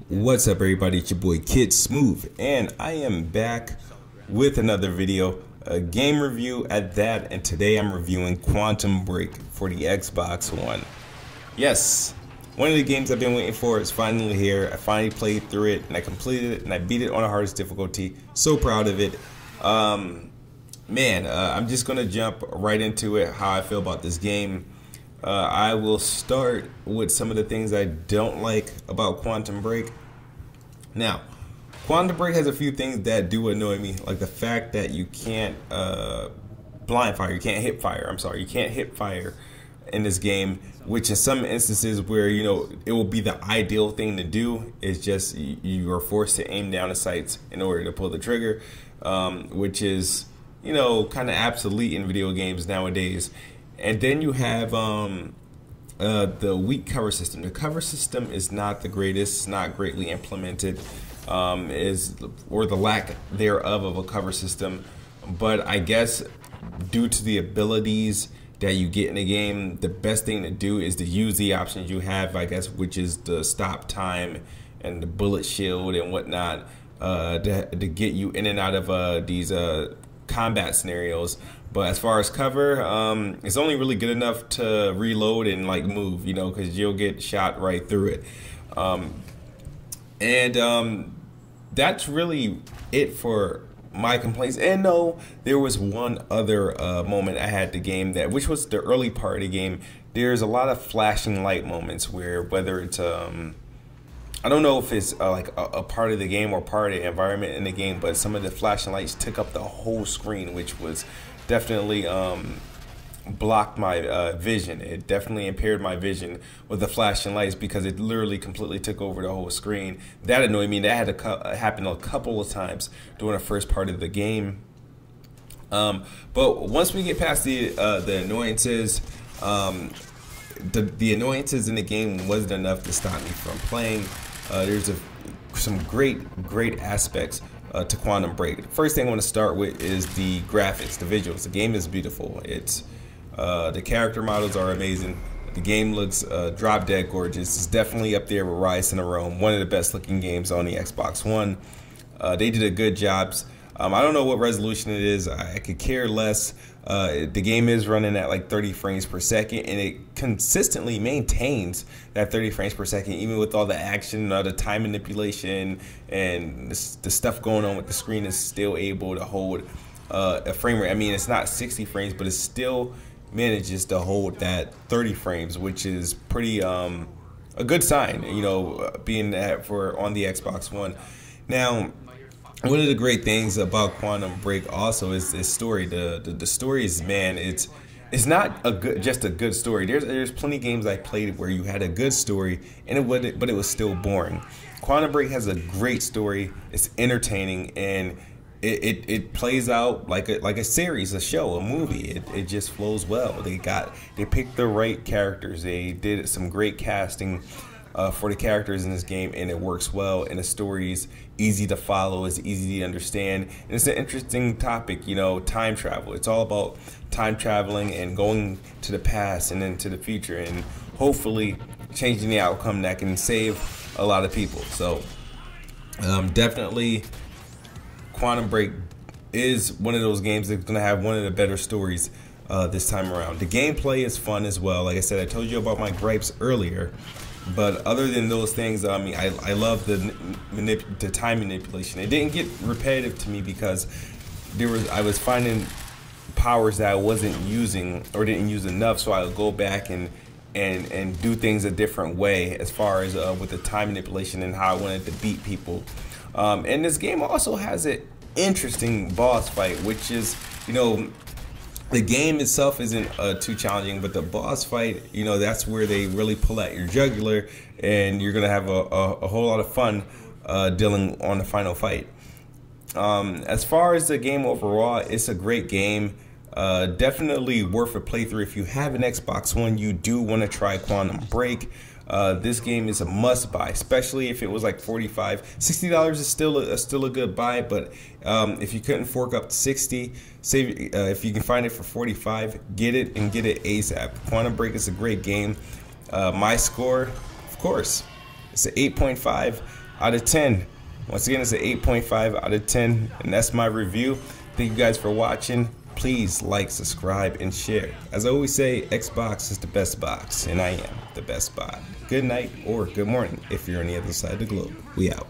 What's up, everybody? It's your boy Kid Smooth, and I am back with another video, a game review at that. And today I'm reviewing Quantum Break for the Xbox One. Yes, one of the games I've been waiting for is finally here. I finally played through it, and I completed it, and I beat it on the hardest difficulty. So proud of it. I'm just gonna jump right into it. How I feel about this game. I will start with some of the things I don't like about Quantum Break. Now, Quantum Break has a few things that do annoy me, like the fact that you can't blind fire, you can't hip fire. You can't hip fire in this game, which in some instances where, you know, it will be the ideal thing to do is just you are forced to aim down the sights in order to pull the trigger, which is, you know, kind of obsolete in video games nowadays. And then you have the weak cover system. The cover system is not the greatest, not greatly implemented, or the lack thereof of a cover system. But I guess due to the abilities that you get in the game, the best thing to do is to use the options you have, I guess, which is the stop time and the bullet shield and whatnot, to get you in and out of these combat scenarios. But as far as cover, it's only really good enough to reload and like move, you know, because you'll get shot right through it. That's really it for my complaints. And no, there was one other moment I had the game which was the early part of the game. There's a lot of flashing light moments where, whether it's I don't know if it's like a part of the game or part of the environment in the game, but some of the flashing lights took up the whole screen, which was definitely blocked my vision. It definitely impaired my vision with the flashing lights because it literally completely took over the whole screen. That annoyed me. That had to happen a couple of times during the first part of the game. But once we get past the annoyances, the annoyances in the game wasn't enough to stop me from playing. There's some great aspects to Quantum Break. The first thing I want to start with is the graphics, the visuals. The game is beautiful. It's the character models are amazing. The game looks drop dead gorgeous. It's definitely up there with Rise in Rome, one of the best looking games on the Xbox One. They did a good job. I don't know what resolution it is. I could care less. The game is running at like 30 frames per second, and it consistently maintains that 30 frames per second, even with all the action, the time manipulation, and the stuff going on with the screen is still able to hold a frame rate. I mean, it's not 60 frames, but it still manages to hold that 30 frames, which is pretty a good sign, you know, being that for on the Xbox One. Now, one of the great things about Quantum Break also is this story. The story is, man, it's not just a good story. There's plenty of games I played where you had a good story but it was still boring. Quantum Break has a great story. It's entertaining, and it plays out like a series, a show, a movie. It just flows well. They picked the right characters. They did some great casting for the characters in this game, and it works well, and the story is easy to follow, it's easy to understand, and it's an interesting topic, you know, time travel. It's all about time traveling and going to the past and into the future, and hopefully changing the outcome that can save a lot of people. So definitely Quantum Break is one of those games that's going to have one of the better stories this time around. The gameplay is fun as well. Like I said, I told you about my gripes earlier. But other than those things, I mean, I love the time manipulation. It didn't get repetitive to me because I was finding powers that I wasn't using or didn't use enough, so I would go back and do things a different way as far as with the time manipulation and how I wanted to beat people. And this game also has an interesting boss fight, which is, you know, the game itself isn't too challenging, but the boss fight, you know, that's where they really pull at your jugular, and you're gonna have a whole lot of fun dealing on the final fight. As far as the game overall, it's a great game. Definitely worth a playthrough. If you have an Xbox One, you do want to try Quantum Break. This game is a must buy, especially if it was like $45. $60 is still a good buy, but if you couldn't fork up to 60, if you can find it for 45, get it and get it ASAP. Quantum Break is a great game. My score, of course, It's an 8.5 out of 10. Once again, it's an 8.5 out of 10, and that's my review. Thank you guys for watching. Please like, subscribe, and share. As I always say, Xbox is the best box, and I am the best bot. Good night or good morning if you're on the other side of the globe. We out.